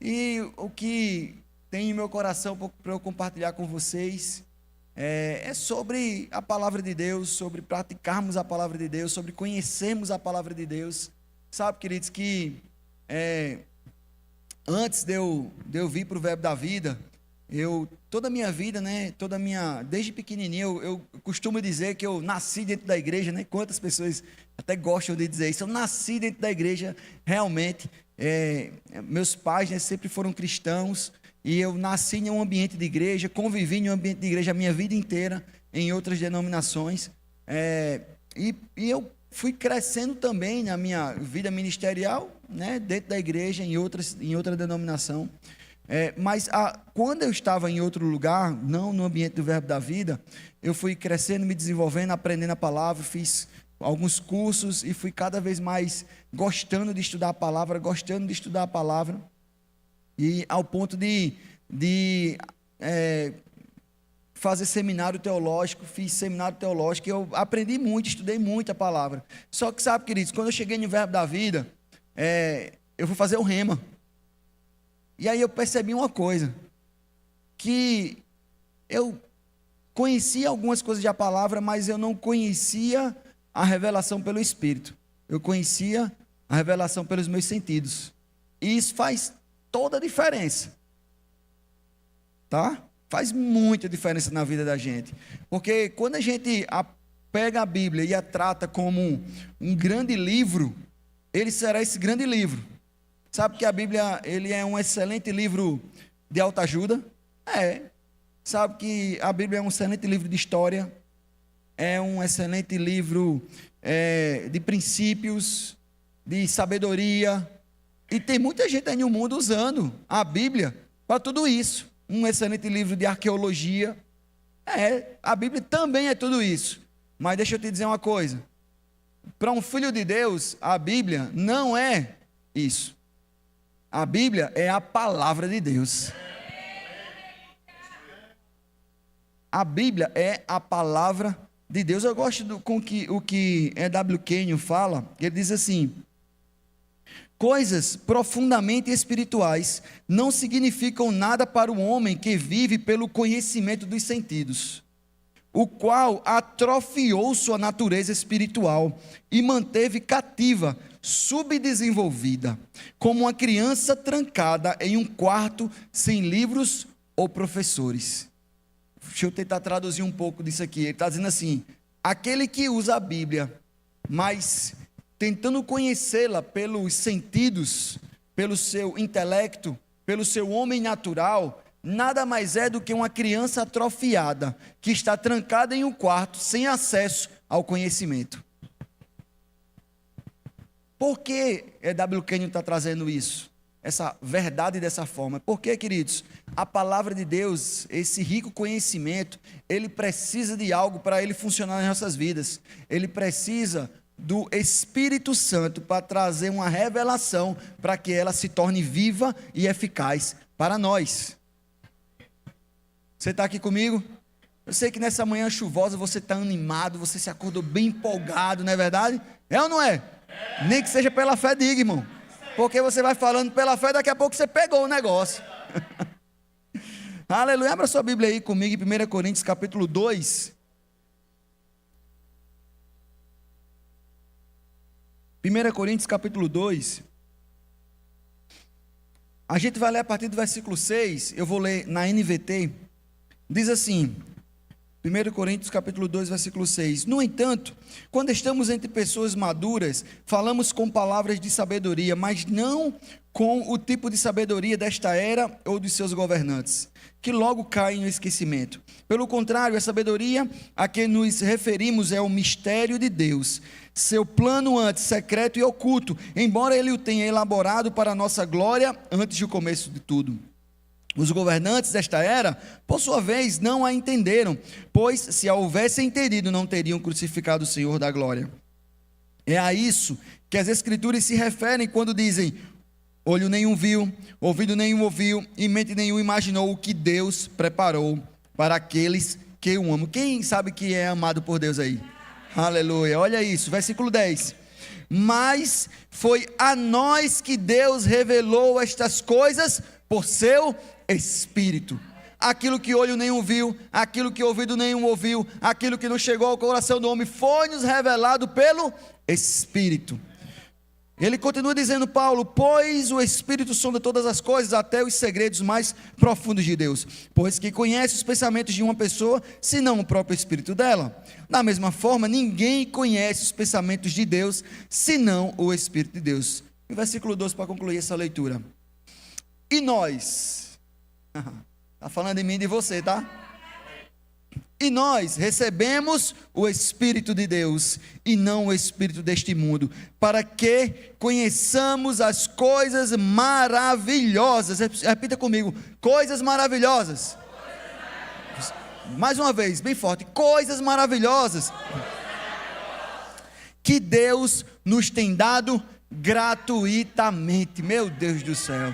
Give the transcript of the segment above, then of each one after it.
E o que tem em meu coração para eu compartilhar com vocês é sobre a palavra de Deus, sobre praticarmos a palavra de Deus, sobre conhecermos a palavra de Deus. Sabe, queridos, que antes de eu vir para o Verbo da Vida, toda a minha vida, né, desde pequenininho, eu costumo dizer que eu nasci dentro da igreja, né? Quantas pessoas até gostam de dizer isso? Eu nasci dentro da igreja, realmente. Meus pais, né, sempre foram cristãos, e eu nasci em um ambiente de igreja, convivi em um ambiente de igreja a minha vida inteira, em outras denominações, e eu fui crescendo também na minha vida ministerial, né, dentro da igreja, em outra denominação. Mas quando eu estava em outro lugar, não no ambiente do Verbo da Vida, eu fui crescendo, me desenvolvendo, aprendendo a palavra, fiz alguns cursos e fui cada vez mais gostando de estudar a palavra, e ao ponto de fazer seminário teológico, fiz seminário teológico, e eu aprendi muito, estudei muito a palavra. Só que, sabe, queridos, quando eu cheguei no Verbo da Vida, eu fui fazer o rema. E aí eu percebi uma coisa, que eu conhecia algumas coisas da palavra, mas eu não conhecia a revelação pelo Espírito. Eu conhecia a revelação pelos meus sentidos. E isso faz toda a diferença. Tá? Faz muita diferença na vida da gente. Porque quando a gente pega a Bíblia e a trata como um grande livro, ele será esse grande livro. Sabe que a Bíblia, ele é um excelente livro de autoajuda? Sabe que a Bíblia é um excelente livro de história? É um excelente livro de princípios, de sabedoria. E tem muita gente aí no mundo usando a Bíblia para tudo isso. Um excelente livro de arqueologia. A Bíblia também é tudo isso. Mas deixa eu te dizer uma coisa. Para um filho de Deus, a Bíblia não é isso. A Bíblia é a palavra de Deus. A Bíblia é a palavra de Deus. Eu gosto com o que E.W. Kenyon fala. Ele diz assim: coisas profundamente espirituais não significam nada para o homem que vive pelo conhecimento dos sentidos, o qual atrofiou sua natureza espiritual e manteve cativa, subdesenvolvida, como uma criança trancada em um quarto sem livros ou professores. Deixa eu tentar traduzir um pouco disso aqui. Ele está dizendo assim: aquele que usa a Bíblia, mas tentando conhecê-la pelos sentidos, pelo seu intelecto, pelo seu homem natural, nada mais é do que uma criança atrofiada, que está trancada em um quarto, sem acesso ao conhecimento. Por que E.W. Kenyon está trazendo isso? Essa verdade dessa forma? Porque, queridos, a palavra de Deus, esse rico conhecimento, ele precisa de algo para ele funcionar nas nossas vidas. Ele precisa do Espírito Santo para trazer uma revelação para que ela se torne viva e eficaz para nós. Você está aqui comigo? Eu sei que nessa manhã chuvosa você está animado, você se acordou bem empolgado, não é verdade? É ou não é? Nem que seja pela fé, diga, irmão. Porque você vai falando pela fé, daqui a pouco você pegou o negócio. Aleluia. Abra sua Bíblia aí comigo em 1 Coríntios capítulo 2. 1 Coríntios capítulo 2. A gente vai ler a partir do versículo 6. Eu vou ler na NVT. Diz assim: 1 Coríntios capítulo 2, versículo 6. No entanto, quando estamos entre pessoas maduras, falamos com palavras de sabedoria, mas não com o tipo de sabedoria desta era ou dos seus governantes, que logo caem no esquecimento. Pelo contrário, a sabedoria a que nos referimos é o mistério de Deus, seu plano antes secreto e oculto, embora ele o tenha elaborado para a nossa glória antes do começo de tudo. Os governantes desta era, por sua vez, não a entenderam, pois se a houvessem entendido, não teriam crucificado o Senhor da glória. É a isso que as Escrituras se referem quando dizem: olho nenhum viu, ouvido nenhum ouviu, e mente nenhum imaginou o que Deus preparou para aqueles que o amam. Quem sabe que é amado por Deus aí? Aleluia, olha isso, versículo 10. Mas foi a nós que Deus revelou estas coisas por seu Espírito. Aquilo que olho nenhum viu, aquilo que ouvido nenhum ouviu, aquilo que não chegou ao coração do homem, foi-nos revelado pelo Espírito. Ele continua dizendo, Paulo, pois o Espírito sonda todas as coisas, até os segredos mais profundos de Deus, pois que conhece os pensamentos de uma pessoa, senão o próprio Espírito dela. Da mesma forma, ninguém conhece os pensamentos de Deus, senão o Espírito de Deus. E o versículo 12 para concluir essa leitura. E nós, está falando de mim e de você, tá? E nós recebemos o Espírito de Deus e não o espírito deste mundo, para que conheçamos as coisas maravilhosas. Repita comigo, coisas maravilhosas. Mais uma vez, bem forte, coisas maravilhosas que Deus nos tem dado gratuitamente. Meu Deus do céu.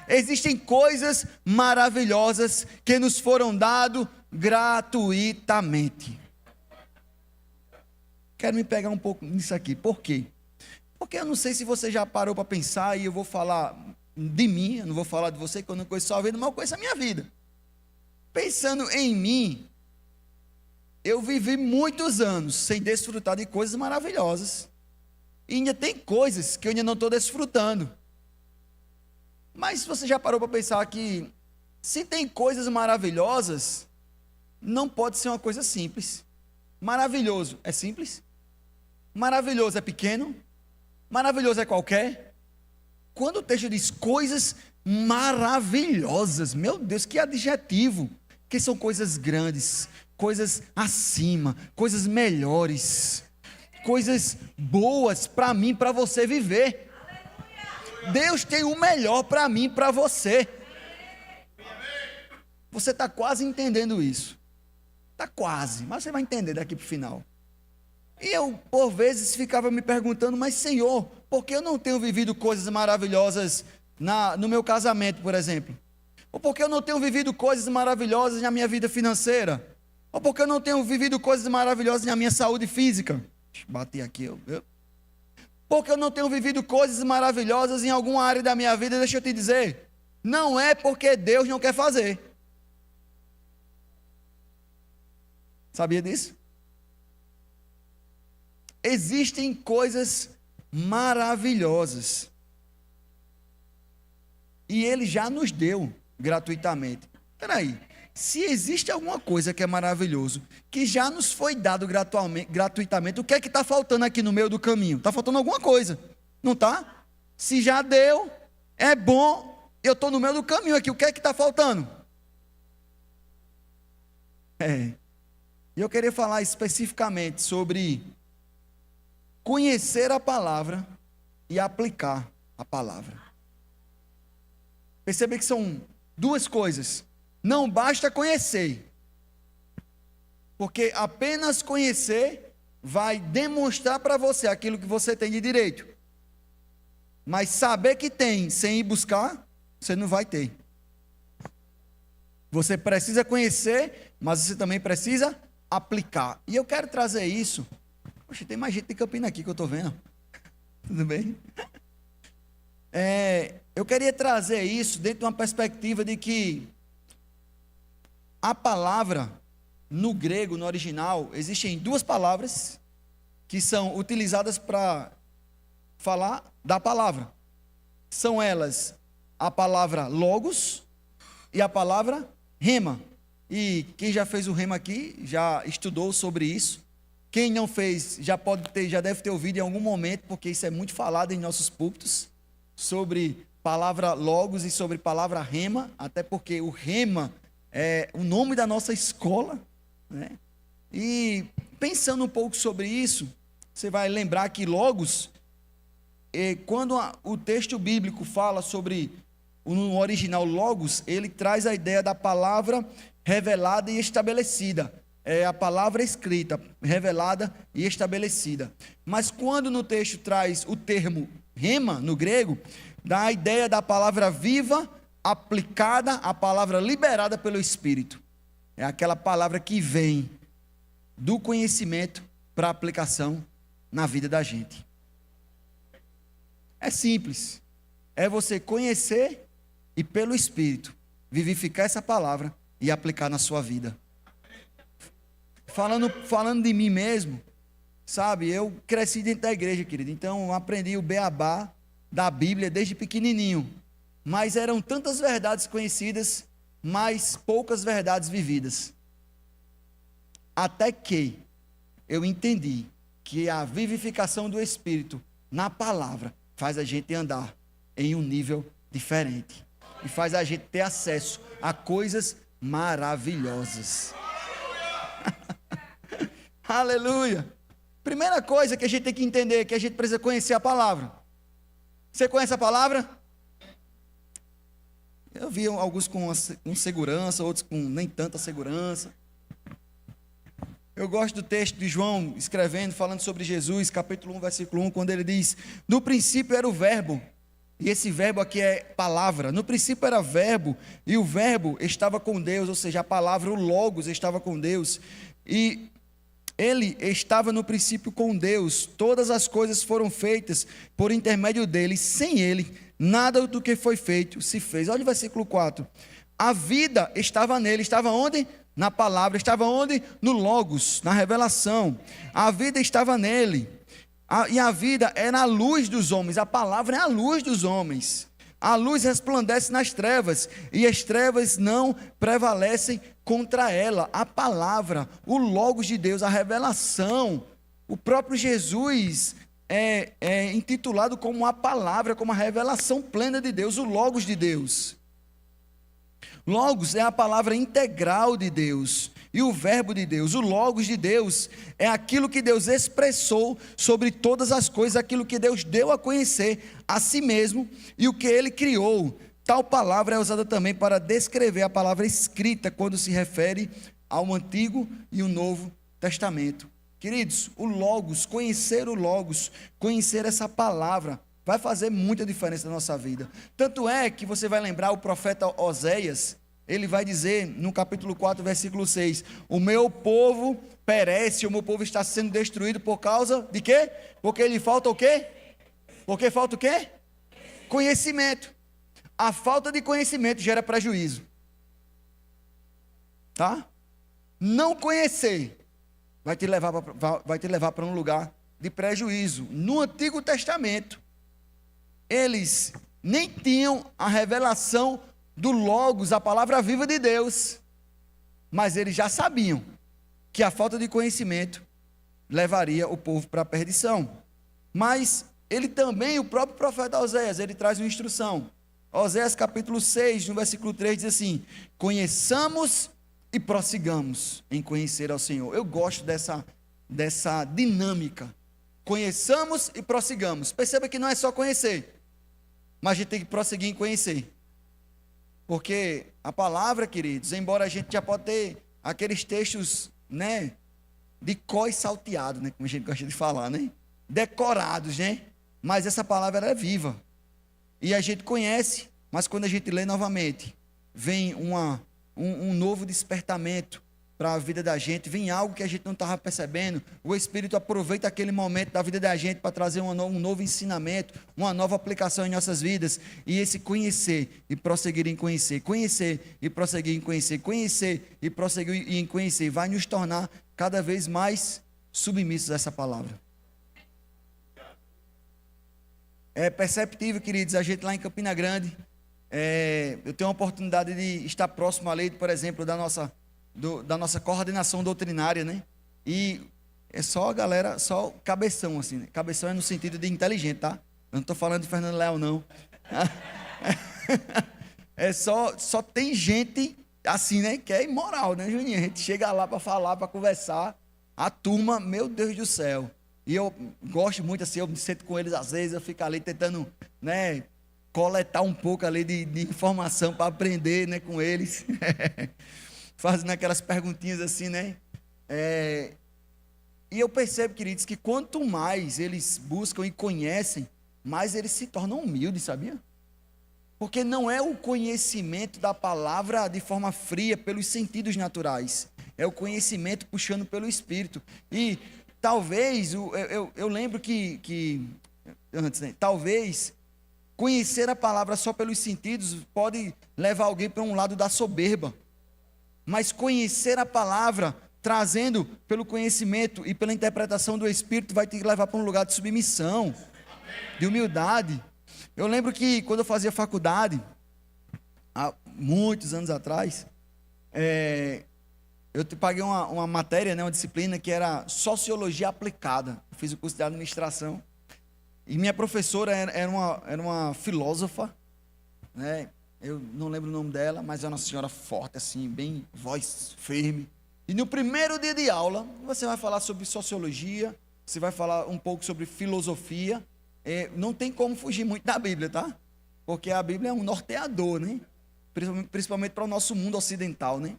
Existem coisas maravilhosas que nos foram dadas gratuitamente. Quero me pegar um pouco nisso aqui. Por quê? Porque eu não sei se você já parou para pensar, e eu vou falar de mim, eu não vou falar de você, que eu não conheço sua vida, mas eu conheço a minha vida. Pensando em mim, eu vivi muitos anos sem desfrutar de coisas maravilhosas. E ainda tem coisas que eu ainda não estou desfrutando. Mas você já parou para pensar que se tem coisas maravilhosas, não pode ser uma coisa simples. Maravilhoso é simples? Maravilhoso é pequeno? Maravilhoso é qualquer? Quando o texto diz coisas maravilhosas, meu Deus, que adjetivo! Que são coisas grandes, coisas acima, coisas melhores, coisas boas para mim, para você viver. Deus tem o melhor para mim, para você. Você está quase entendendo isso. Está quase, mas você vai entender daqui para o final. E eu, por vezes, ficava me perguntando, mas Senhor, por que eu não tenho vivido coisas maravilhosas no meu casamento, por exemplo? Ou por que eu não tenho vivido coisas maravilhosas na minha vida financeira? Ou por que eu não tenho vivido coisas maravilhosas na minha saúde física? Bati aqui, porque eu não tenho vivido coisas maravilhosas em alguma área da minha vida. Deixa eu te dizer, não é porque Deus não quer fazer. Sabia disso? Existem coisas maravilhosas e Ele já nos deu gratuitamente. Espera aí, se existe alguma coisa que é maravilhoso, que já nos foi dado gratuitamente, o que é que está faltando aqui no meio do caminho? Está faltando alguma coisa, não está? Se já deu, é bom, eu estou no meio do caminho aqui, o que é que está faltando? E eu queria falar especificamente sobre conhecer a palavra e aplicar a palavra. Percebe que são duas coisas. Não basta conhecer, porque apenas conhecer vai demonstrar para você aquilo que você tem de direito. Mas saber que tem sem ir buscar, você não vai ter. Você precisa conhecer, mas você também precisa aplicar. E eu quero trazer isso. Poxa, tem mais gente de Campina aqui que eu estou vendo. Tudo bem? Eu queria trazer isso dentro de uma perspectiva de que a palavra, no grego, no original, existem duas palavras que são utilizadas para falar da palavra. São elas a palavra logos e a palavra rema. E quem já fez o rema aqui, já estudou sobre isso. Quem não fez, já deve ter ouvido em algum momento, porque isso é muito falado em nossos púlpitos, sobre palavra logos e sobre palavra rema, até porque o rema é o nome da nossa escola, né? E pensando um pouco sobre isso, você vai lembrar que logos, quando o texto bíblico fala sobre, no original logos, ele traz a ideia da palavra revelada e estabelecida. É a palavra escrita, revelada e estabelecida. Mas quando no texto traz o termo rema, no grego, dá a ideia da palavra viva, aplicada, a palavra liberada pelo Espírito. É aquela palavra que vem do conhecimento para a aplicação na vida da gente. É simples. É você conhecer e pelo Espírito, vivificar essa palavra e aplicar na sua vida. Falando de mim mesmo, sabe, eu cresci dentro da igreja, querido, então eu aprendi o beabá da Bíblia desde pequenininho, mas eram tantas verdades conhecidas, mas poucas verdades vividas, até que eu entendi que a vivificação do Espírito na palavra faz a gente andar em um nível diferente e faz a gente ter acesso a coisas maravilhosas. Aleluia! Primeira coisa que a gente tem que entender é que a gente precisa conhecer a palavra. Você conhece a palavra? Eu vi alguns com segurança, outros com nem tanta segurança. Eu gosto do texto de João escrevendo, falando sobre Jesus, capítulo 1, versículo 1, quando ele diz: no princípio era o verbo, e esse verbo aqui é palavra. No princípio era verbo, e o verbo estava com Deus, ou seja, a palavra, o Logos, estava com Deus, e ele estava no princípio com Deus. Todas as coisas foram feitas por intermédio dele, sem ele, nada do que foi feito se fez. Olha o versículo 4. A vida estava nele, estava onde? Na palavra. Estava onde? No Logos, na revelação. A vida estava nele. E a vida era a luz dos homens. A palavra é a luz dos homens. A luz resplandece nas trevas, e as trevas não prevalecem contra ela. A palavra, o Logos de Deus, a revelação, o próprio Jesus é intitulado como a palavra, como a revelação plena de Deus, o Logos de Deus. Logos é a palavra integral de Deus e o verbo de Deus. O Logos de Deus é aquilo que Deus expressou sobre todas as coisas, aquilo que Deus deu a conhecer a si mesmo e o que ele criou. Tal palavra é usada também para descrever a palavra escrita quando se refere ao Antigo e o Novo Testamento. Queridos, o Logos, conhecer essa palavra, vai fazer muita diferença na nossa vida. Tanto é que você vai lembrar o profeta Oséias, ele vai dizer no capítulo 4, versículo 6, o meu povo perece, o meu povo está sendo destruído por causa de quê? Porque lhe falta o quê? Porque falta o quê? Conhecimento. A falta de conhecimento gera prejuízo. Tá? Não conhecer vai te levar para um lugar de prejuízo. No Antigo Testamento, eles nem tinham a revelação do Logos, a palavra viva de Deus, mas eles já sabiam que a falta de conhecimento levaria o povo para a perdição. Mas ele também, o próprio profeta Oséias, ele traz uma instrução. Oséias capítulo 6, no versículo 3, diz assim: conheçamos e prossigamos em conhecer ao Senhor. Eu gosto dessa dinâmica. Conheçamos e prossigamos. Perceba que não é só conhecer, mas a gente tem que prosseguir em conhecer. Porque a palavra, queridos, embora a gente já pode ter aqueles textos, né, de có e salteado, né, como a gente gosta de falar, né, decorados, né, mas essa palavra é viva. E a gente conhece, mas quando a gente lê novamente, vem um novo despertamento para a vida da gente, vem algo que a gente não estava percebendo. O Espírito aproveita aquele momento da vida da gente para trazer um novo ensinamento, uma nova aplicação em nossas vidas. E esse conhecer e prosseguir em conhecer, conhecer e prosseguir em conhecer, conhecer e prosseguir em conhecer, vai nos tornar cada vez mais submissos a essa palavra. É perceptível, queridos, a gente lá em Campina Grande, eu tenho a oportunidade de estar próximo ali, por exemplo, da nossa coordenação doutrinária, né? E é só a galera, só cabeção, assim, né? Cabeção é no sentido de inteligente, tá? Eu não estou falando de Fernando Leal, não. Só tem gente assim, né? Que é imoral, né, Juninho? A gente chega lá para falar, para conversar, a turma, meu Deus do céu. E eu gosto muito assim, eu me sento com eles às vezes, eu fico ali tentando, né, coletar um pouco ali de informação para aprender, né, com eles. Fazendo aquelas perguntinhas assim, né? E eu percebo, queridos, que quanto mais eles buscam e conhecem, mais eles se tornam humildes, sabia? Porque não é o conhecimento da palavra de forma fria, pelos sentidos naturais. É o conhecimento puxando pelo Espírito. E talvez, eu lembro que antes, né? Talvez, Conhecer a palavra só pelos sentidos pode levar alguém para um lado da soberba. Mas conhecer a palavra, trazendo pelo conhecimento e pela interpretação do Espírito, vai te levar para um lugar de submissão, de humildade. Eu lembro que quando eu fazia faculdade, há muitos anos atrás, eu paguei uma matéria, né, uma disciplina que era Sociologia Aplicada. Eu fiz o curso de administração. E minha professora era uma filósofa, né? Eu não lembro o nome dela, mas era uma senhora forte, assim, bem voz firme. E no primeiro dia de aula, você vai falar sobre sociologia, você vai falar um pouco sobre filosofia. Não tem como fugir muito da Bíblia, tá? Porque a Bíblia é um norteador, né? Principalmente para o nosso mundo ocidental, né?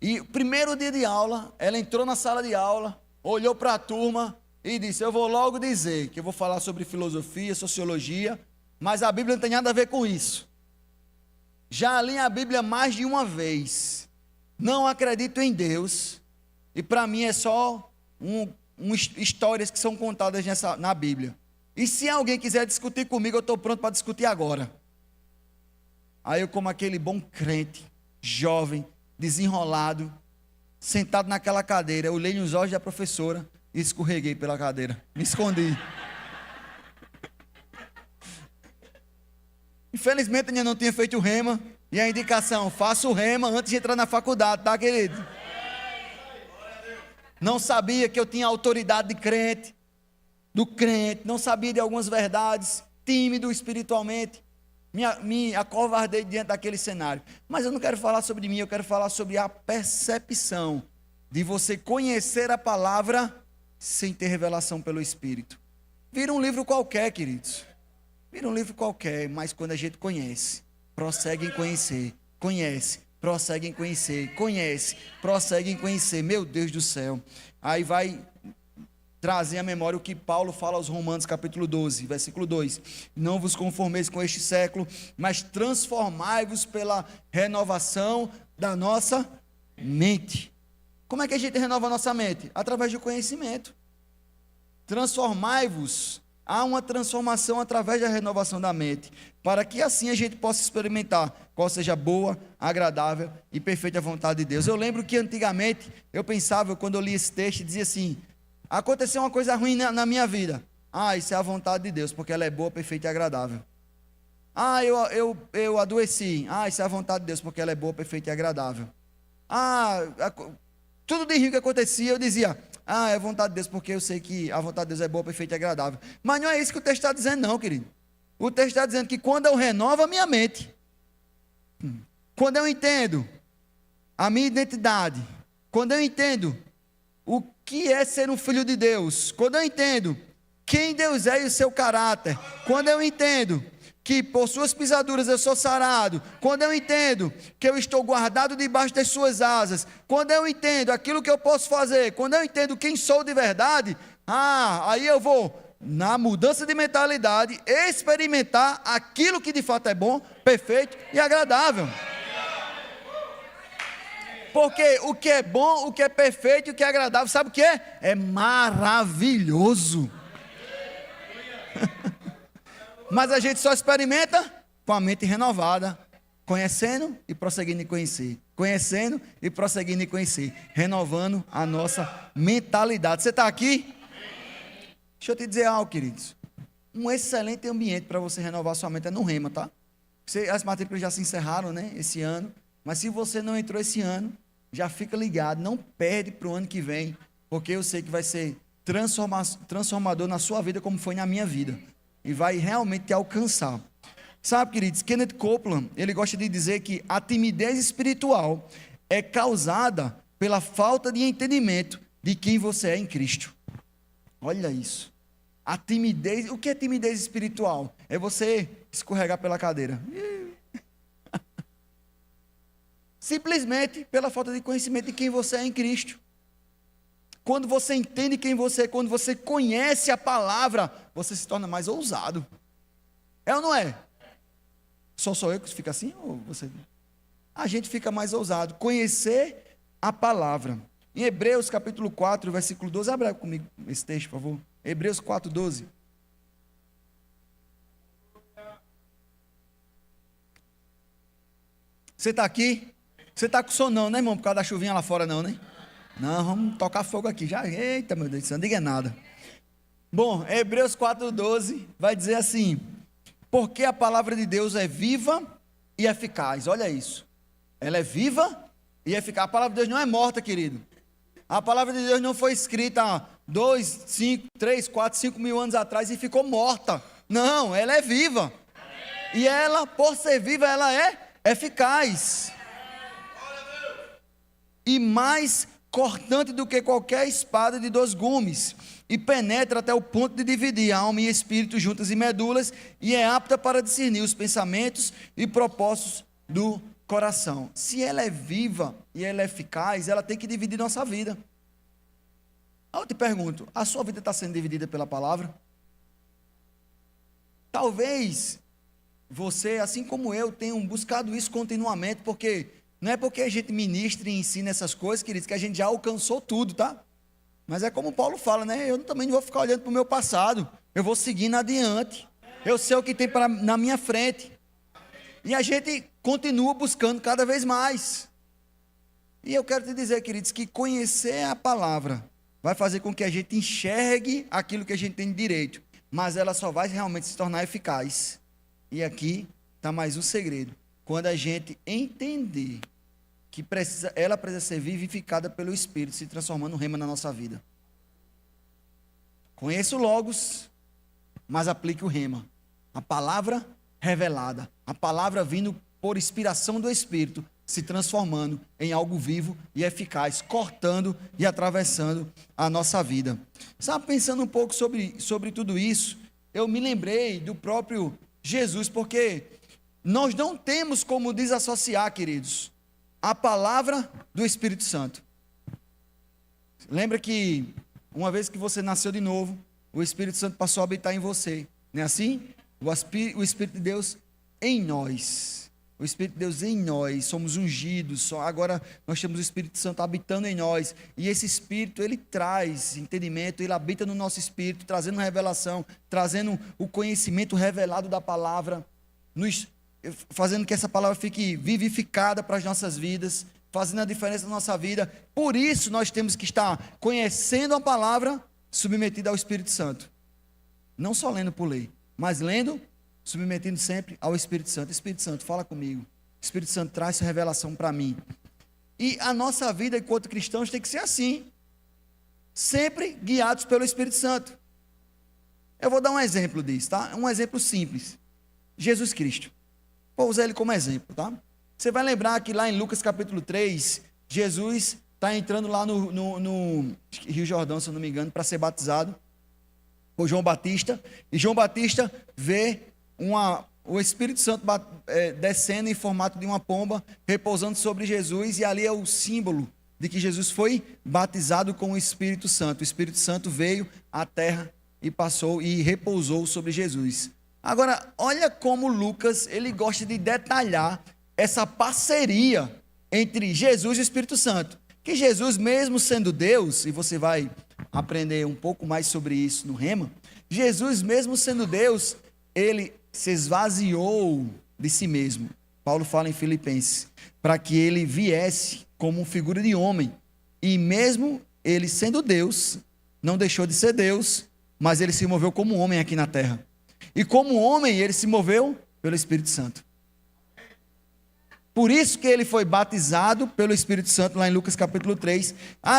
E primeiro dia de aula, ela entrou na sala de aula, olhou para a turma e disse: eu vou logo dizer que eu vou falar sobre filosofia, sociologia, mas a Bíblia não tem nada a ver com isso. Já li a Bíblia mais de uma vez, não acredito em Deus, e para mim é só histórias que são contadas na Bíblia. E se alguém quiser discutir comigo, eu estou pronto para discutir agora. Aí eu, como aquele bom crente, jovem, desenrolado, sentado naquela cadeira, eu olhei nos olhos da professora e escorreguei pela cadeira, me escondi. Infelizmente ainda não tinha feito o rema, e a indicação: faça o rema antes de entrar na faculdade, tá, querido? Não sabia que eu tinha autoridade de crente, do crente, não sabia de algumas verdades, tímido espiritualmente, me acovardei diante daquele cenário. Mas eu não quero falar sobre mim, eu quero falar sobre a percepção de você conhecer a palavra sem ter revelação pelo Espírito. Vira um livro qualquer, queridos. Vira um livro qualquer, mas quando a gente conhece, prossegue em conhecer, conhece, prossegue em conhecer, conhece, prossegue em conhecer, meu Deus do céu. Aí vai trazer à memória o que Paulo fala aos Romanos capítulo 12, versículo 2. Não vos conformeis com este século, mas transformai-vos pela renovação da nossa mente. Como é que a gente renova a nossa mente? Através do conhecimento. Transformai-vos. Há uma transformação através da renovação da mente, para que assim a gente possa experimentar qual seja a boa, agradável e perfeita vontade de Deus. Eu lembro que antigamente eu pensava, quando eu li esse texto, dizia assim: aconteceu uma coisa ruim na minha vida. Isso é a vontade de Deus, porque ela é boa, perfeita e agradável. Eu adoeci. Isso é a vontade de Deus, porque ela é boa, perfeita e agradável. Tudo de ruim que acontecia, eu dizia: é a vontade de Deus, porque eu sei que a vontade de Deus é boa, perfeita e agradável. Mas não é isso que o texto está dizendo, não, querido. O texto está dizendo que quando eu renovo a minha mente, quando eu entendo a minha identidade, quando eu entendo o que é ser um filho de Deus, quando eu entendo quem Deus é e o seu caráter, quando eu entendo que por suas pisaduras eu sou sarado, quando eu entendo que eu estou guardado debaixo das suas asas, quando eu entendo aquilo que eu posso fazer, quando eu entendo quem sou de verdade, aí eu vou, na mudança de mentalidade, experimentar aquilo que de fato é bom, perfeito e agradável. Porque o que é bom, o que é perfeito e o que é agradável, sabe o que é? É maravilhoso. Mas a gente só experimenta com a mente renovada, conhecendo e prosseguindo em conhecer, conhecendo e prosseguindo em conhecer, renovando a nossa mentalidade. Você está aqui? Deixa eu te dizer algo, queridos. Um excelente ambiente para você renovar sua mente é no Rema, tá? As matrículas já se encerraram, né, esse ano, mas se você não entrou esse ano, já fica ligado, não perde para o ano que vem, porque eu sei que vai ser transformador na sua vida, como foi na minha vida. E vai realmente te alcançar. Sabe, queridos, Kenneth Copeland, ele gosta de dizer que a timidez espiritual é causada pela falta de entendimento de quem você é em Cristo. Olha isso. A timidez, o que é timidez espiritual? É você escorregar pela cadeira. Simplesmente pela falta de conhecimento de quem você é em Cristo. Quando você entende quem você é, quando você conhece a palavra, você se torna mais ousado. É ou não é? Só sou eu que fica assim? Ou você? A gente fica mais ousado. Conhecer a palavra. Em Hebreus capítulo 4, versículo 12. Abra comigo esse texto, por favor. Hebreus 4, 12. Você está aqui? Você está com sono não, né, irmão? Por causa da chuvinha lá fora não, né? Não, vamos tocar fogo aqui já. Eita, meu Deus do céu, não diga nada. Bom, Hebreus 4,12 vai dizer assim: porque a palavra de Deus é viva e eficaz. Olha isso. Ela é viva e eficaz. A palavra de Deus não é morta, querido. A palavra de Deus não foi escrita há 2, 5, 3, 4, 5 mil anos atrás e ficou morta. Não, ela é viva. E ela, por ser viva, ela é eficaz. E mais cortante do que qualquer espada de 2 gumes, e penetra até o ponto de dividir alma e espírito, juntas e medulas, e é apta para discernir os pensamentos e propósitos do coração. Se ela é viva e ela é eficaz, ela tem que dividir nossa vida. Eu te pergunto, a sua vida está sendo dividida pela palavra? Talvez você, assim como eu, tenham buscado isso continuamente, porque não é porque a gente ministra e ensina essas coisas, queridos, que a gente já alcançou tudo, tá? Mas é como Paulo fala, né? Eu também não vou ficar olhando para o meu passado, eu vou seguindo adiante. Eu sei o que tem na minha frente. E a gente continua buscando cada vez mais. E eu quero te dizer, queridos, que conhecer a palavra vai fazer com que a gente enxergue aquilo que a gente tem de direito, mas ela só vai realmente se tornar eficaz. E aqui está mais um segredo. Quando a gente entender que ela precisa ser vivificada pelo Espírito, se transformando no rema na nossa vida. Conheça o Logos, mas aplique o rema. A palavra revelada, a palavra vindo por inspiração do Espírito, se transformando em algo vivo e eficaz, cortando e atravessando a nossa vida. Sabe, pensando um pouco sobre tudo isso, eu me lembrei do próprio Jesus, porque nós não temos como desassociar, queridos, a palavra do Espírito Santo. Lembra que uma vez que você nasceu de novo, o Espírito Santo passou a habitar em você, não é assim? O Espírito de Deus em nós. O Espírito de Deus em nós, somos ungidos, agora nós temos o Espírito Santo habitando em nós, e esse Espírito, ele traz entendimento, ele habita no nosso espírito, trazendo revelação, trazendo o conhecimento revelado da palavra, fazendo que essa palavra fique vivificada para as nossas vidas, fazendo a diferença na nossa vida. Por isso nós temos que estar conhecendo a palavra, submetida ao Espírito Santo, não só lendo por ler, mas lendo, submetindo sempre ao Espírito Santo. Espírito Santo, fala comigo. Espírito Santo, traz essa revelação para mim. E a nossa vida enquanto cristãos tem que ser assim, sempre guiados pelo Espírito Santo. Eu vou dar um exemplo disso, tá? Um exemplo simples. Jesus Cristo. Vou usar ele como exemplo, tá? Você vai lembrar que lá em Lucas capítulo 3, Jesus está entrando lá no Rio Jordão, se eu não me engano, para ser batizado por João Batista. E João Batista vê o Espírito Santo descendo em formato de uma pomba, repousando sobre Jesus, e ali é o símbolo de que Jesus foi batizado com o Espírito Santo. O Espírito Santo veio à terra e passou e repousou sobre Jesus. Agora, olha como Lucas, ele gosta de detalhar essa parceria entre Jesus e o Espírito Santo. Que Jesus, mesmo sendo Deus, e você vai aprender um pouco mais sobre isso no Rema, Jesus, mesmo sendo Deus, ele se esvaziou de si mesmo. Paulo fala em Filipenses, para que ele viesse como figura de homem. E mesmo ele sendo Deus, não deixou de ser Deus, mas ele se moveu como homem aqui na terra. E como homem, ele se moveu pelo Espírito Santo. Por isso que ele foi batizado pelo Espírito Santo, lá em Lucas capítulo 3.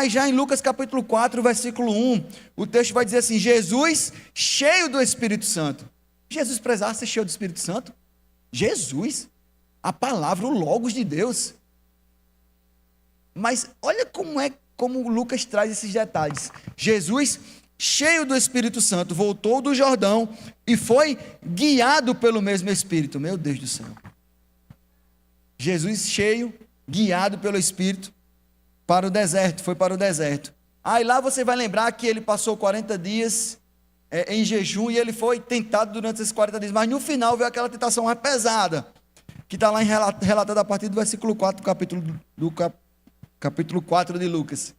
Já em Lucas capítulo 4, versículo 1, o texto vai dizer assim: Jesus, cheio do Espírito Santo. Jesus precisava ser cheio do Espírito Santo? Jesus, a palavra, o Logos de Deus. Mas olha como Lucas traz esses detalhes. Jesus, cheio do Espírito Santo, voltou do Jordão e foi guiado pelo mesmo Espírito. Meu Deus do céu. Jesus cheio, guiado pelo Espírito, para o deserto, foi para o deserto. Aí lá você vai lembrar que ele passou 40 dias em jejum, e ele foi tentado durante esses 40 dias, mas no final veio aquela tentação mais pesada, que está lá relatada a partir do versículo 4 do capítulo 4 de Lucas.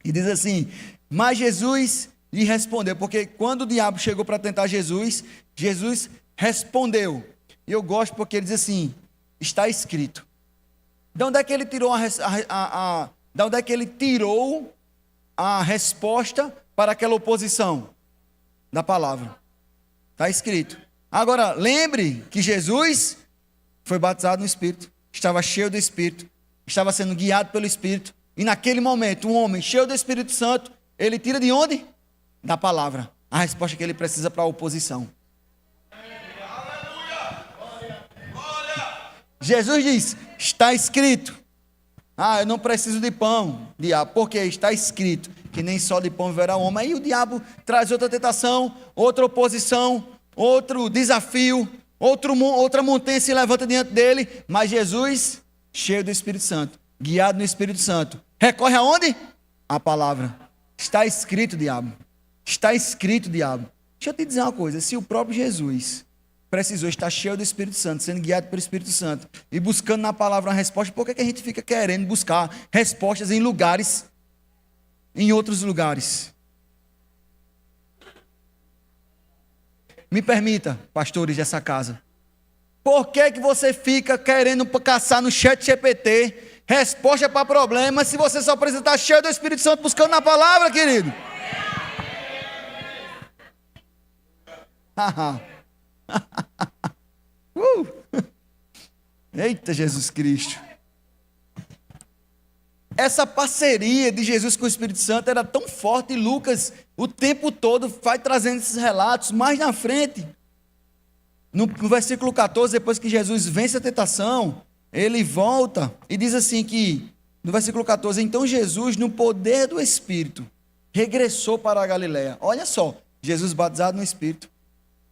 E diz assim: mas Jesus lhe respondeu, porque quando o diabo chegou para tentar Jesus, Jesus respondeu. E eu gosto porque ele diz assim: está escrito. De onde é que ele tirou de onde é que ele tirou a resposta para aquela oposição? Da palavra. Está escrito. Agora, lembre que Jesus foi batizado no Espírito, estava cheio do Espírito, estava sendo guiado pelo Espírito, e naquele momento, um homem cheio do Espírito Santo, ele tira de onde? Da palavra. A resposta que ele precisa para a oposição. Jesus diz, está escrito. Eu não preciso de pão, diabo, porque está escrito que nem só de pão viverá o homem. Aí o diabo traz outra tentação, outra oposição, outro desafio, outra montanha se levanta diante dele, mas Jesus, cheio do Espírito Santo, guiado no Espírito Santo, recorre aonde? A palavra. Está escrito, diabo. Está escrito, diabo. Deixa eu te dizer uma coisa, se o próprio Jesus precisou estar cheio do Espírito Santo, sendo guiado pelo Espírito Santo e buscando na palavra uma resposta, por que a gente fica querendo buscar respostas em lugares, em outros lugares? Me permita, pastores dessa casa, por que você fica querendo caçar no chat GPT resposta para problemas se você só precisa estar cheio do Espírito Santo buscando na palavra, querido? Eita, Jesus Cristo. Essa parceria de Jesus com o Espírito Santo era tão forte, e Lucas o tempo todo vai trazendo esses relatos. Mais na frente, no versículo 14, depois que Jesus vence a tentação, ele volta e diz assim que, no versículo 14, então Jesus, no poder do Espírito, regressou para a Galileia. Olha só, Jesus batizado no Espírito,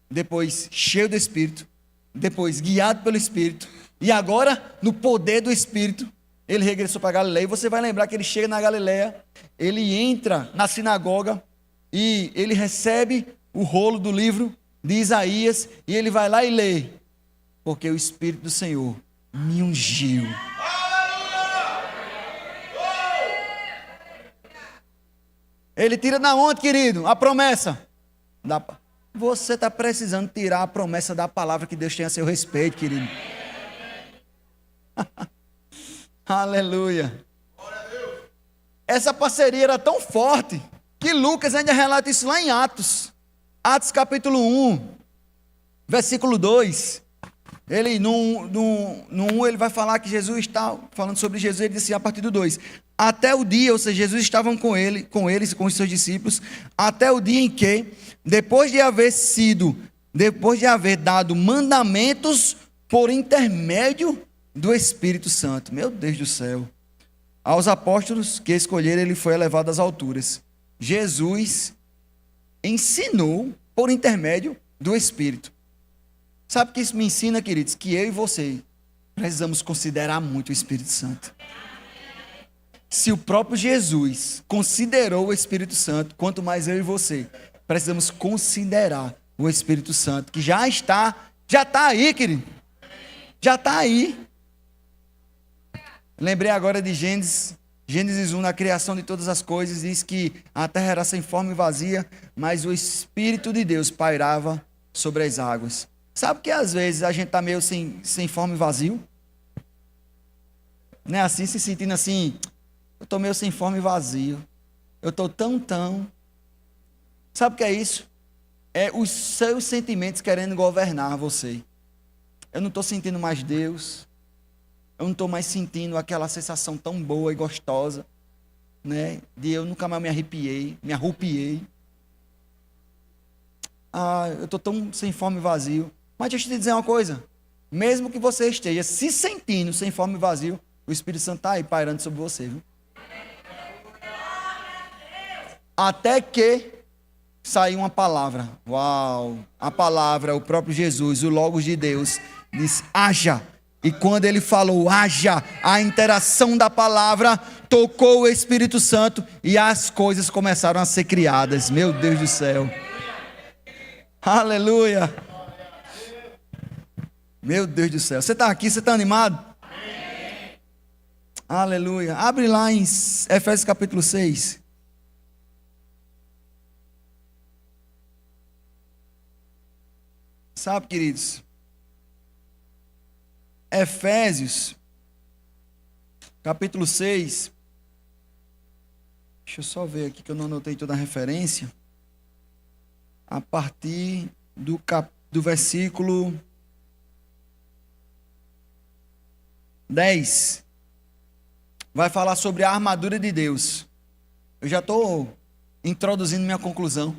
depois cheio do Espírito, depois guiado pelo Espírito, e agora, no poder do Espírito, ele regressou para a Galileia. E você vai lembrar que ele chega na Galileia, ele entra na sinagoga e ele recebe o rolo do livro de Isaías e ele vai lá e lê, porque o Espírito do Senhor me ungiu. Ele tira da onde, querido? A promessa. Você está precisando tirar a promessa da palavra que Deus tem a seu respeito, querido. Aleluia. Essa parceria era tão forte que Lucas ainda relata isso lá em Atos. Atos capítulo 1, versículo 2. Ele, no 1, ele vai falar que Jesus está falando sobre Jesus. Ele disse a partir do 2: até o dia, ou seja, Jesus estava com eles, com os seus discípulos, até o dia em que, depois de haver dado mandamentos por intermédio do Espírito Santo. Meu Deus do céu. Aos apóstolos que escolheram, ele foi elevado às alturas. Jesus ensinou por intermédio do Espírito. Sabe o que isso me ensina, queridos? Que eu e você precisamos considerar muito o Espírito Santo. Se o próprio Jesus considerou o Espírito Santo, quanto mais eu e você precisamos considerar o Espírito Santo, que já está aí, querido. Já está aí. Lembrei agora de Gênesis 1, na criação de todas as coisas, diz que a terra era sem forma e vazia, mas o Espírito de Deus pairava sobre as águas. Sabe que às vezes a gente está meio sem forma e vazio? Não é assim, se sentindo assim, eu estou meio sem forma e vazio, eu estou tão. Sabe o que é isso? É os seus sentimentos querendo governar você. Eu não estou sentindo mais Deus. Eu não estou mais sentindo aquela sensação tão boa e gostosa, né? De eu nunca mais me arrupiei. Eu estou tão sem fome e vazio. Mas deixa eu te dizer uma coisa. Mesmo que você esteja se sentindo sem fome e vazio, o Espírito Santo está aí pairando sobre você, viu? Até que saiu uma palavra. Uau! A palavra, o próprio Jesus, o Logos de Deus, diz: haja. E quando ele falou haja, a interação da palavra tocou o Espírito Santo e as coisas começaram a ser criadas. Meu Deus do céu. Aleluia. Meu Deus do céu. Você está aqui, você está animado? Aleluia. Abre lá em Efésios capítulo 6. Sabe, queridos, Efésios capítulo 6. Deixa eu só ver aqui que eu não anotei toda a referência. A partir do versículo 10. Vai falar sobre a armadura de Deus. Eu já estou introduzindo minha conclusão.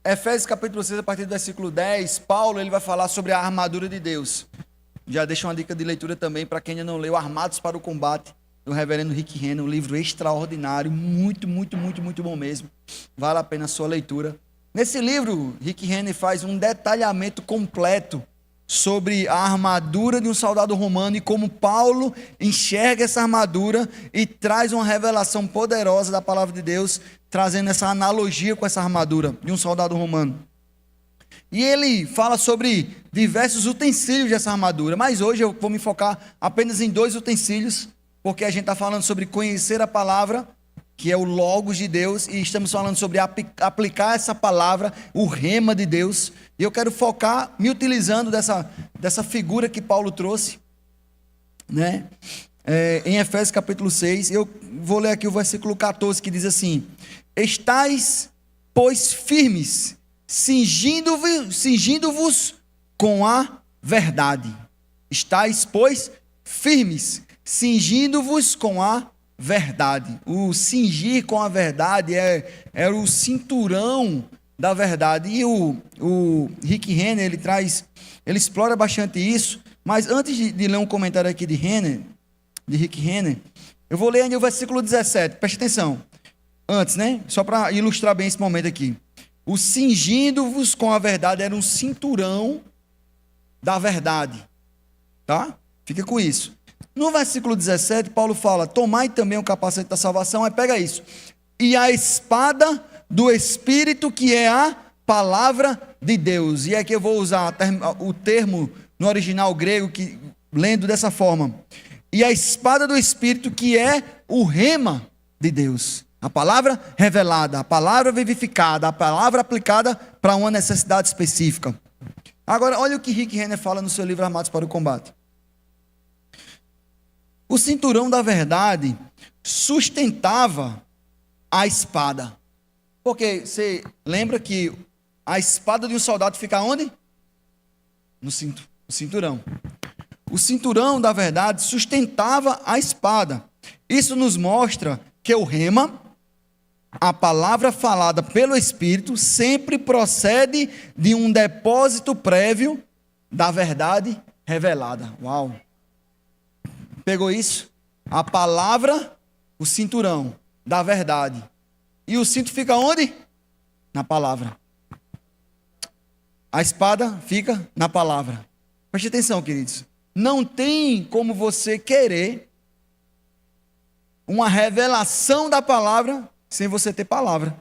Efésios capítulo 6, a partir do versículo 10, Paulo ele vai falar sobre a armadura de Deus. Já deixo uma dica de leitura também para quem ainda não leu, Armados para o Combate, do reverendo Rick Renner, um livro extraordinário, muito bom mesmo. Vale a pena a sua leitura. Nesse livro, Rick Renner faz um detalhamento completo sobre a armadura de um soldado romano e como Paulo enxerga essa armadura e traz uma revelação poderosa da palavra de Deus, trazendo essa analogia com essa armadura de um soldado romano. E ele fala sobre diversos utensílios dessa armadura, mas hoje eu vou me focar apenas em 2 utensílios, porque a gente está falando sobre conhecer a palavra, que é o Logos de Deus, e estamos falando sobre aplicar essa palavra, o rema de Deus. E eu quero focar me utilizando dessa figura que Paulo trouxe, né? Em Efésios capítulo 6, eu vou ler aqui o versículo 14, que diz assim: estais, pois, firmes, cingindo-vos com a verdade. Estais, pois, firmes, cingindo-vos com a verdade. O cingir com a verdade era o cinturão da verdade. E o Rick Renner, ele explora bastante isso. Mas antes de ler um comentário aqui de Rick Renner, eu vou ler ainda o versículo 17. Preste atenção. Antes, né? Só para ilustrar bem esse momento aqui. O cingindo-vos com a verdade era um cinturão da verdade. Tá? Fica com isso. No versículo 17, Paulo fala: tomai também o capacete da salvação. Aí pega isso. E a espada do Espírito, que é a palavra de Deus. E aqui eu vou usar o termo no original grego, lendo dessa forma. E a espada do Espírito, que é o rema de Deus. A palavra revelada, a palavra vivificada, a palavra aplicada para uma necessidade específica. Agora, olha o que Rick Renner fala no seu livro Armados para o Combate. O cinturão da verdade sustentava a espada. Porque você lembra que a espada de um soldado fica onde? No cinturão. O cinturão da verdade sustentava a espada. Isso nos mostra que o rema, a palavra falada pelo Espírito, sempre procede de um depósito prévio da verdade revelada. Uau! Pegou isso? A palavra, o cinturão da verdade. E o cinto fica onde? Na palavra. A espada fica na palavra. Preste atenção, queridos. Não tem como você querer uma revelação da palavra sem você ter palavra.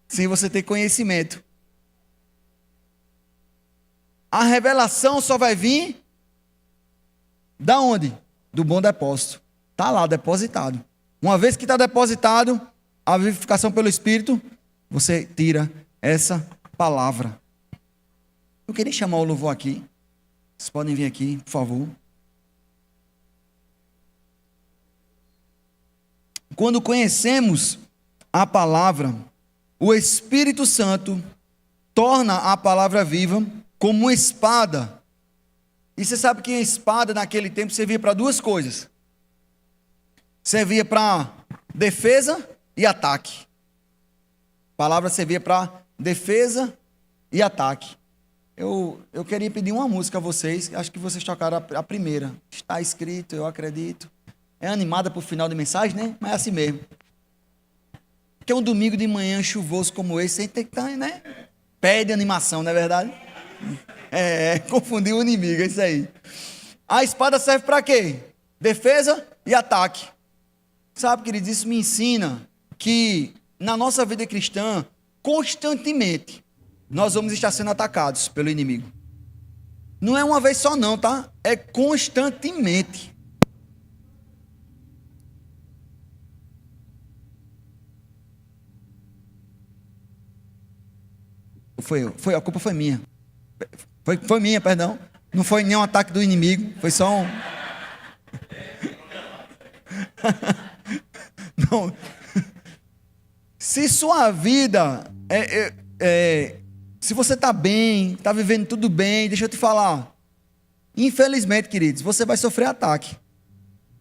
Sem você ter conhecimento. A revelação só vai vir da onde? Do bom depósito. Está lá, depositado. Uma vez que está depositado, a vivificação pelo Espírito, você tira essa palavra. Eu queria chamar o louvor aqui. Vocês podem vir aqui, por favor. Quando conhecemos a palavra, o Espírito Santo torna a palavra viva como uma espada. E você sabe que a espada naquele tempo servia para 2 coisas. Servia para defesa e ataque. A palavra servia para defesa e ataque. Eu queria pedir uma música a vocês. Acho que vocês tocaram a primeira. Está escrito, eu acredito. É animada para o final de mensagem, né? Mas é assim mesmo. Porque um domingo de manhã chuvoso como esse, sem ter que estar, né? Pede animação, não é verdade? Confundiu o inimigo, é isso aí. A espada serve para quê? Defesa e ataque. Sabe, queridos, isso me ensina que na nossa vida cristã, constantemente, nós vamos estar sendo atacados pelo inimigo. Não é uma vez só não, tá? É constantemente. A culpa foi minha. Foi minha, perdão. Não foi nenhum ataque do inimigo, foi só um... Não. Se sua vida se você está bem, está vivendo tudo bem, deixa eu te falar, infelizmente, queridos, você vai sofrer ataque.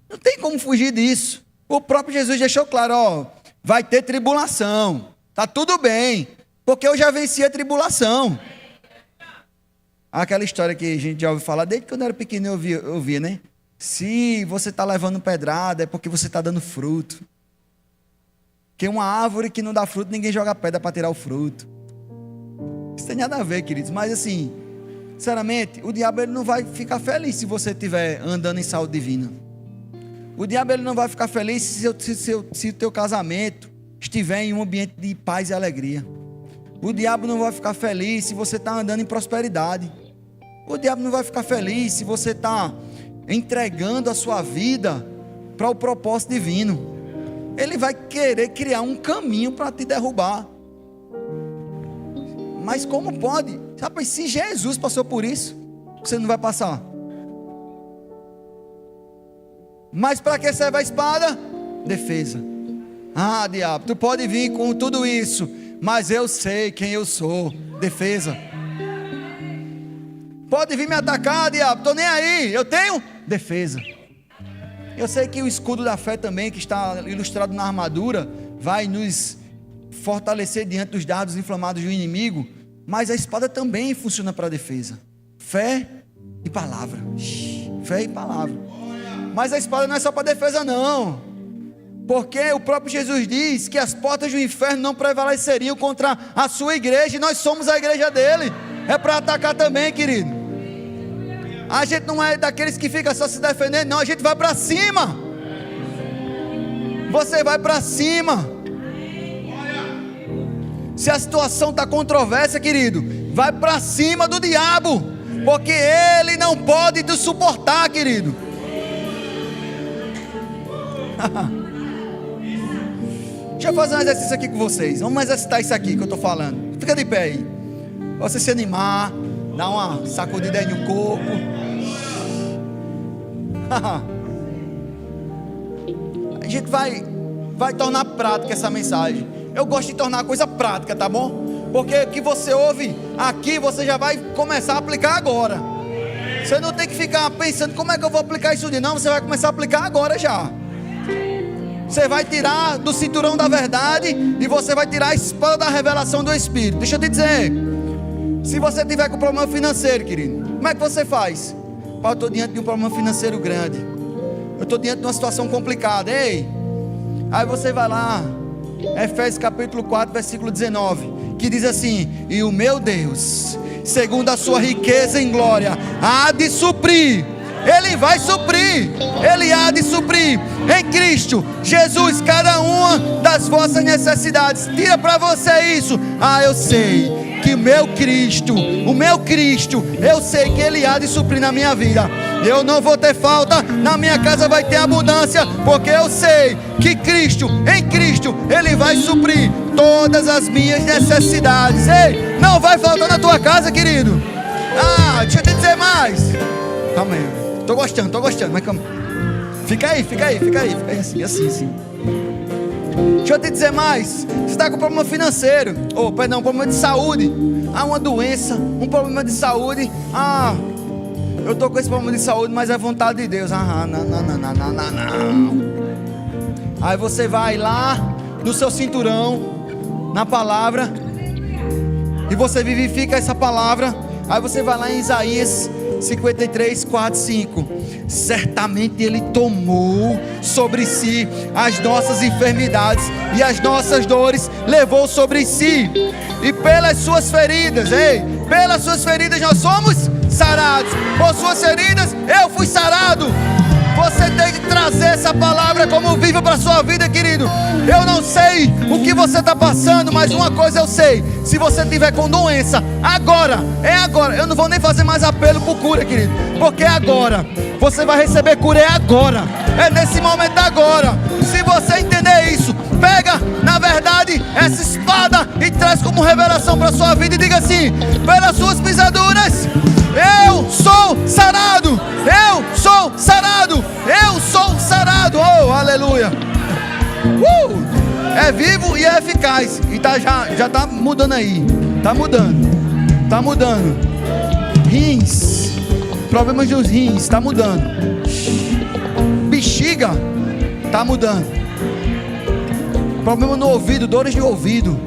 Não tem como fugir disso. O próprio Jesus deixou claro, ó, vai ter tribulação, tá tudo bem, porque eu já venci a tribulação. Aquela história que a gente já ouviu falar, desde quando eu era pequeno eu ouvia, né? Se você está levando pedrada, é porque você está dando fruto. Porque uma árvore que não dá fruto, ninguém joga pedra para tirar o fruto. Isso tem nada a ver, queridos, mas assim, sinceramente, o diabo ele não vai ficar feliz se você estiver andando em saúde divina. O diabo ele não vai ficar feliz se o teu casamento estiver em um ambiente de paz e alegria. O diabo não vai ficar feliz se você está andando em prosperidade. O diabo não vai ficar feliz se você está entregando a sua vida para o propósito divino. Ele vai querer criar um caminho para te derrubar. Mas como pode? Sabe, se Jesus passou por isso, você não vai passar. Mas para que serve a espada? Defesa. Ah, diabo, tu pode vir com tudo isso, mas eu sei quem eu sou. Defesa. Pode vir me atacar, diabo, estou nem aí, eu tenho defesa. Eu sei que o escudo da fé também, que está ilustrado na armadura, vai nos fortalecer diante dos dardos inflamados do inimigo, mas a espada também funciona para defesa. Fé e palavra. Fé e palavra. Mas a espada não é só para defesa não, porque o próprio Jesus diz que as portas do inferno não prevaleceriam contra a sua igreja, e nós somos a igreja dele. É para atacar também, querido. A gente não é daqueles que fica só se defendendo, não, a gente vai para cima. Você vai para cima. Se a situação está controversa, querido, vai para cima do diabo, porque ele não pode te suportar, querido. Deixa eu fazer um exercício aqui com vocês. Vamos exercitar isso aqui que eu estou falando. Fica de pé aí. Pra você se animar, dá uma sacudida aí no corpo. A gente vai tornar prática essa mensagem. Eu gosto de tornar a coisa prática, tá bom? Porque o que você ouve aqui, você já vai começar a aplicar agora. Você não tem que ficar pensando como é que eu vou aplicar isso de não. Você vai começar a aplicar agora já. Você vai tirar do cinturão da verdade e você vai tirar a espada da revelação do Espírito. Deixa eu te dizer, se você tiver com problema financeiro, querido, como é que você faz? Eu estou diante de um problema financeiro grande, eu estou diante de uma situação complicada. Ei, aí você vai lá, Efésios capítulo 4 versículo 19, que diz assim: e o meu Deus, segundo a sua riqueza em glória, há de suprir. Ele vai suprir, Ele há de suprir em Cristo Jesus cada uma das vossas necessidades. Tira para você isso. Ah, eu sei que o meu Cristo, eu sei que Ele há de suprir na minha vida. Eu não vou ter falta, na minha casa vai ter abundância, porque eu sei que Cristo, em Cristo, Ele vai suprir todas as minhas necessidades. Ei, não vai faltar na tua casa, querido. Ah, deixa eu te dizer mais. Calma aí. Tô gostando, mas calma. Fica aí, assim. Deixa eu te dizer mais. Você está com problema financeiro, problema de saúde. Ah, uma doença, um problema de saúde. Ah, eu tô com esse problema de saúde, mas é vontade de Deus. Ah, não. Aí você vai lá no seu cinturão, na palavra, e você vivifica essa palavra. Aí você vai lá em Isaías 53, 4, 5. Certamente Ele tomou sobre si as nossas enfermidades e as nossas dores levou sobre si, e pelas suas feridas, pelas suas feridas nós somos sarados. Por suas feridas eu fui sarado. Você tem que trazer essa palavra como viva para a sua vida, querido. Eu não sei o que você está passando, mas uma coisa eu sei: se você tiver com doença, agora, é agora. Eu não vou nem fazer mais apelo por cura, querido, porque é agora. Você vai receber cura, é agora. É nesse momento agora. Se você entender isso, pega, na verdade, essa espada e traz como revelação para a sua vida e diga assim: pelas suas pisaduras eu sou Eu sou sarado. Oh, aleluia. É vivo e é eficaz. E já está mudando aí. Está mudando. Rins. Problemas dos rins. Está mudando. Bexiga. Está mudando. Problema no ouvido. Dores de ouvido.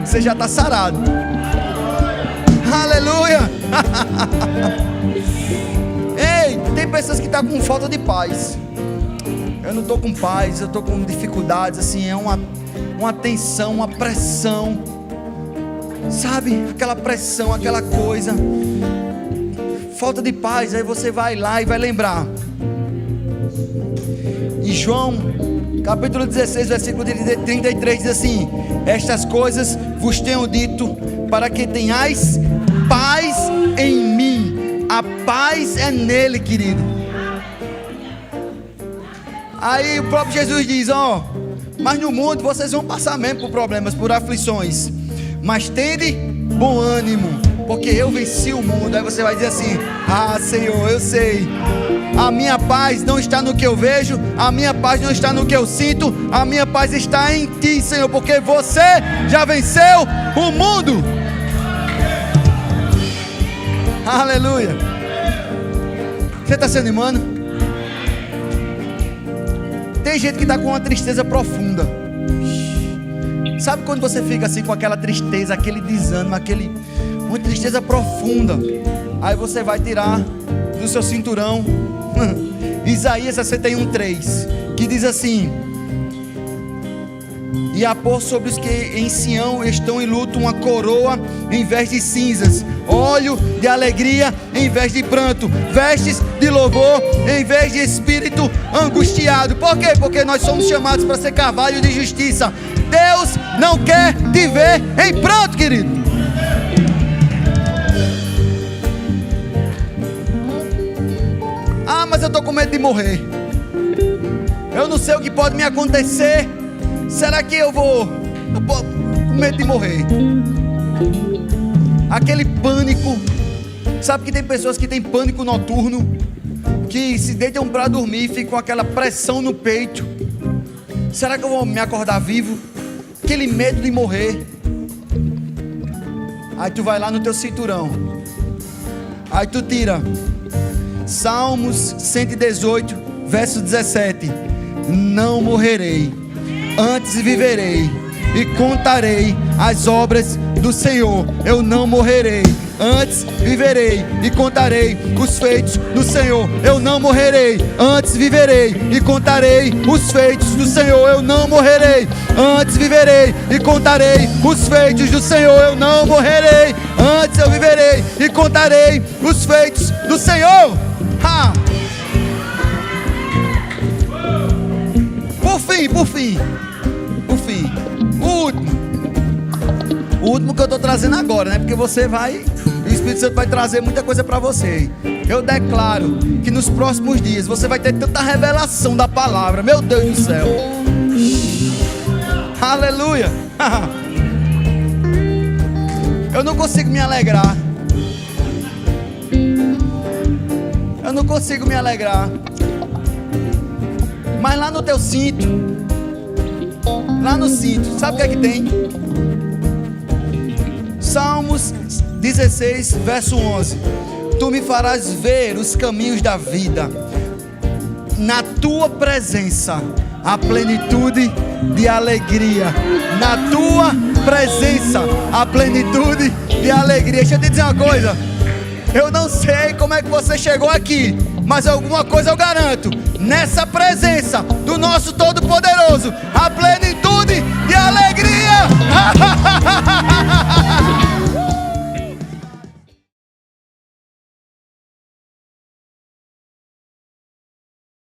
Você já está sarado. Aleluia. Ei, tem pessoas que estão com falta de paz. Eu não estou com paz, eu estou com dificuldades, assim, é uma tensão, uma pressão, sabe, aquela pressão, aquela coisa, falta de paz. Aí você vai lá e vai lembrar, em João, capítulo 16, versículo 33, diz assim: estas coisas vos tenho dito, para que tenhais paz em mim. A paz é nele, querido. Aí o próprio Jesus diz: ó, mas no mundo vocês vão passar mesmo por problemas, por aflições, mas tende bom ânimo, porque eu venci o mundo. Aí você vai dizer assim: ah, Senhor, eu sei, a minha paz não está no que eu vejo, a minha paz não está no que eu sinto, a minha paz está em Ti, Senhor, porque você já venceu o mundo. Aleluia. Você está se animando? Tem gente que está com uma tristeza profunda. Sabe quando você fica assim com aquela tristeza, aquele desânimo, uma tristeza profunda? Aí você vai tirar do seu cinturão Isaías 61:3, que diz assim: e a pôr sobre os que em Sião estão em luto uma coroa em vez de cinzas, óleo de alegria em vez de pranto, vestes de louvor em vez de espírito angustiado. Por quê? Porque nós somos chamados para ser cavalo de justiça. Deus não quer te ver em pranto, querido. Ah, mas eu estou com medo de morrer. Eu não sei o que pode me acontecer. Será que eu vou com medo de morrer? Aquele pânico. Sabe que tem pessoas que têm pânico noturno, que se deitam para dormir e ficam com aquela pressão no peito. Será que eu vou me acordar vivo? Aquele medo de morrer. Aí tu vai lá no teu cinturão, aí tu tira Salmos 118, verso 17: não morrerei, antes viverei e contarei as obras do Senhor. Eu não morrerei, antes viverei e contarei os feitos do Senhor. Eu não morrerei, antes viverei e contarei os feitos do Senhor. Eu não morrerei, antes viverei e contarei os feitos do Senhor. Eu não morrerei, antes eu viverei e contarei os feitos do Senhor. Ha! Por fim, o último que eu estou trazendo agora, né? Porque você vai, o Espírito Santo vai trazer muita coisa para você. Eu declaro que nos próximos dias você vai ter tanta revelação da palavra, meu Deus do céu. Aleluia. Eu não consigo me alegrar. Mas lá no teu cinto, lá no cinto, sabe o que é que tem? Salmos 16, verso 11: tu me farás ver os caminhos da vida, na tua presença a plenitude de alegria. Na tua presença a plenitude de alegria. Deixa eu te dizer uma coisa. Eu não sei como é que você chegou aqui, mas alguma coisa eu garanto: nessa presença do nosso Todo-Poderoso, a plenitude de alegria.